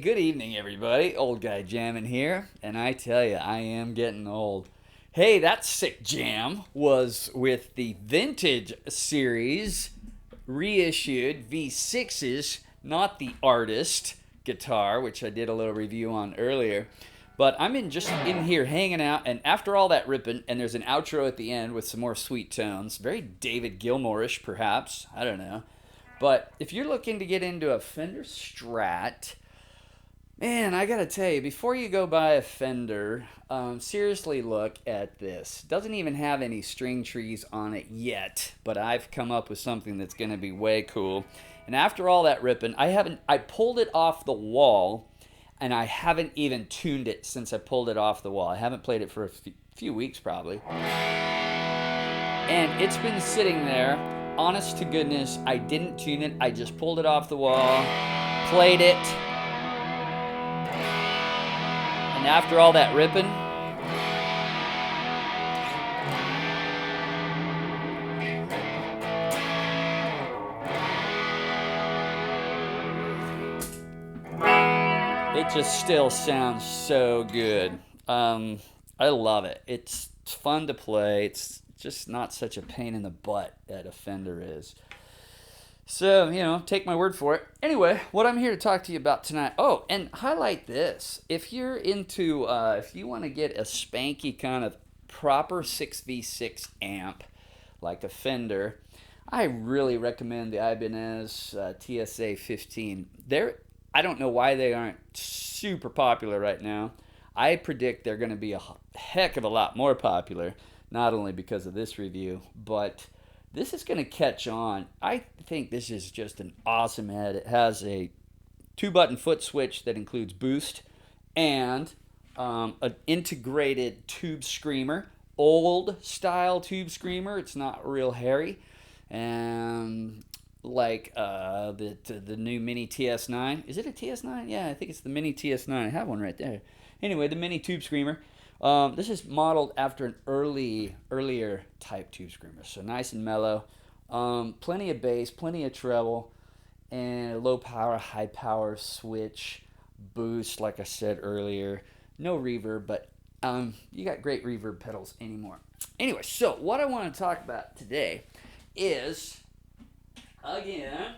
good evening, everybody. Old Guy Jamming here, and I tell you, I am getting old. Hey, that sick jam was with the vintage series reissued V6s, not the artist guitar, which I did a little review on earlier. But I'm just in here hanging out, and after all that ripping, and there's an outro at the end with some more sweet tones, very David Gilmour-ish, perhaps. I don't know. But if you're looking to get into a Fender Strat, man, I gotta tell you, before you go buy a Fender, seriously look at this. Doesn't even have any string trees on it yet, but I've come up with something that's gonna be way cool. And after all that ripping, I pulled it off the wall, and I haven't even tuned it since I pulled it off the wall. I haven't played it for a few weeks probably. And it's been sitting there. Honest to goodness, I didn't tune it. I just pulled it off the wall, played it, and after all that ripping, it just still sounds so good. I love it. It's fun to play. It's just not such a pain in the butt that a Fender is. So, take my word for it. Anyway, what I'm here to talk to you about tonight. Oh, and highlight this. If you're into, if you want to get a spanky kind of proper 6v6 amp, like a Fender, I really recommend the Ibanez TSA 15. I don't know why they aren't super popular right now. I predict they're going to be a heck of a lot more popular. Not only because of this review, but this is going to catch on. I think this is just an awesome head. It has a 2-button foot switch that includes boost and an integrated tube screamer. Old style tube screamer. It's not real hairy. And like the new Mini TS9. Is it a TS9? Yeah, I think it's the Mini TS9. I have one right there. Anyway, the Mini tube screamer. This is modeled after an earlier type tube screamer, so nice and mellow. Plenty of bass, plenty of treble, and a low power, high power switch, boost, like I said earlier. No reverb, but you got great reverb pedals anymore. Anyway, so what I want to talk about today is, again,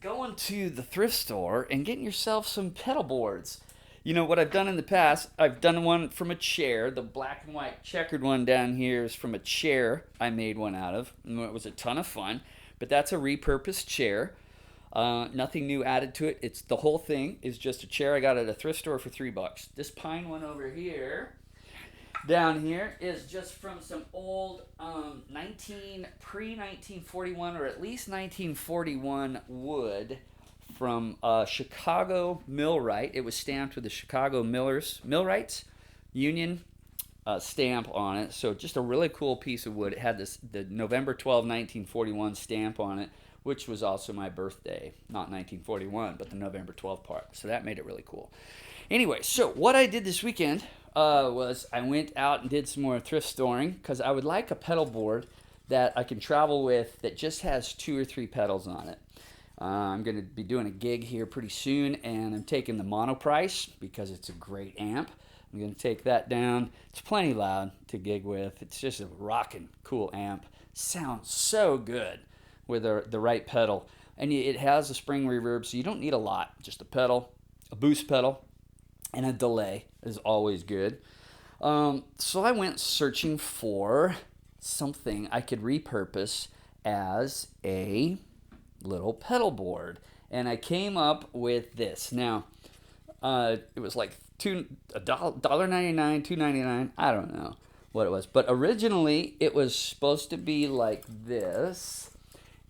going to the thrift store and getting yourself some pedal boards. You know what I've done in the past? I've done one from a chair. The black and white checkered one down here is from a chair I made one out of. And it was a ton of fun. But that's a repurposed chair. Nothing new added to it. The whole thing is just a chair I got at a thrift store for $3. This pine one over here, down here, is just from some old pre-1941 or at least 1941 wood from Chicago millwright. It was stamped with the Chicago Millwrights Union stamp on it. So just a really cool piece of wood. It had the November 12, 1941 stamp on it, which was also my birthday. Not 1941, but the November 12 part. So that made it really cool. Anyway, so what I did this weekend was I went out and did some more thrift storing because I would like a pedal board that I can travel with that just has 2 or 3 pedals on it. I'm going to be doing a gig here pretty soon, and I'm taking the mono price because it's a great amp. I'm going to take that down. It's plenty loud to gig with. It's just a rockin' cool amp. Sounds so good with the right pedal. And it has a spring reverb, so you don't need a lot. Just a pedal, a boost pedal, and a delay is always good. So I went searching for something I could repurpose as a little pedal board, and I came up with this. Now, it was like $1.99, $2.99. I don't know what it was, but originally it was supposed to be like this.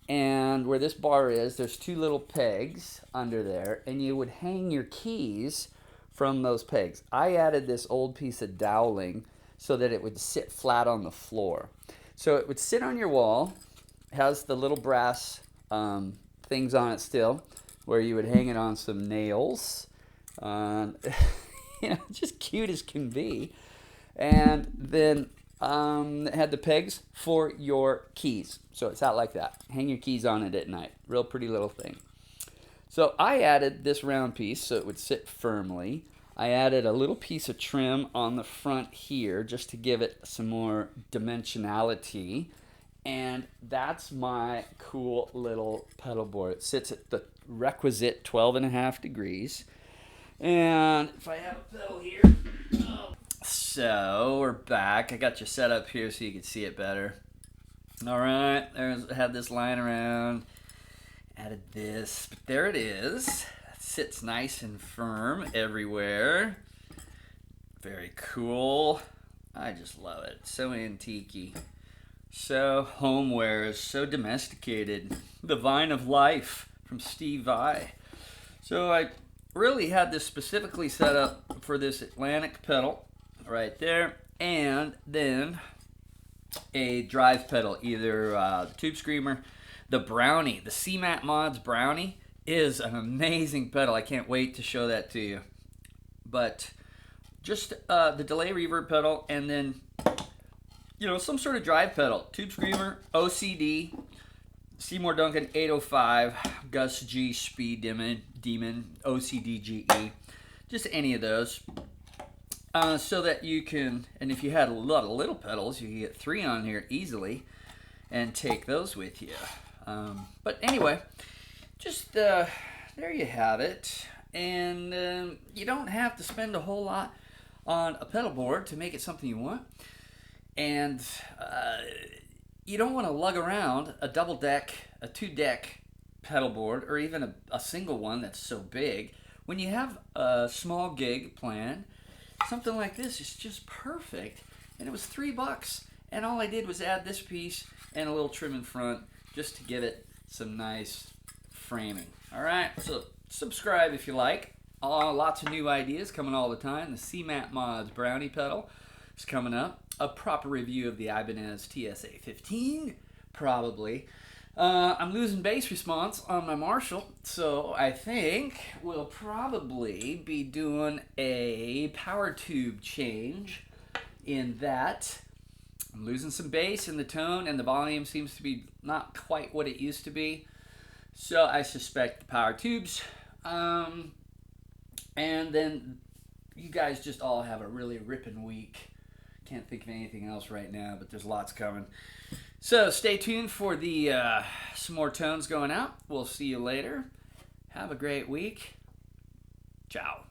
And where this bar is, there's 2 little pegs under there, and you would hang your keys from those pegs. I added this old piece of doweling so that it would sit flat on the floor. So it would sit on your wall. It has the little brass things on it still, where you would hang it on some nails. Just cute as can be. And then it had the pegs for your keys. So it's out like that. Hang your keys on it at night. Real pretty little thing. So I added this round piece so it would sit firmly. I added a little piece of trim on the front here just to give it some more dimensionality. And that's my cool little pedal board. It sits at the requisite 12.5 degrees. And if I have a pedal here, so we're back. I got you set up here so you can see it better. All right, I had this lying around. Added this, but there it is. It sits nice and firm everywhere. Very cool. I just love it. So antique-y. So homeware, so domesticated. The Vine of Life from Steve Vai. So I really had this specifically set up for this Atlantic pedal right there, and then a drive pedal, either the Tube Screamer, the Brownie, the CMAT Mods Brownie is an amazing pedal. I can't wait to show that to you. But just the delay reverb pedal, and then some sort of drive pedal. Tube Screamer, OCD, Seymour Duncan 805, Gus G Speed Demon, OCD GE, just any of those. So that you can, and if you had a lot of little pedals, you can get 3 on here easily and take those with you. But anyway, just there you have it. And you don't have to spend a whole lot on a pedal board to make it something you want. And you don't want to lug around a double deck, a 2-deck pedal board, or even a single one that's so big. When you have a small gig planned, something like this is just perfect. And it was $3. And all I did was add this piece and a little trim in front just to give it some nice framing. All right, so subscribe if you like. Lots of new ideas coming all the time. The CMAT Mods Brownie pedal is coming up. A proper review of the Ibanez TSA 15, probably. I'm losing bass response on my Marshall, so I think we'll probably be doing a power tube change in that. I'm losing some bass in the tone, and the volume seems to be not quite what it used to be. So I suspect the power tubes. And then you guys just all have a really ripping week. Can't think of anything else right now, but there's lots coming. So stay tuned for the some more tones going out. We'll see you later. Have a great week. Ciao.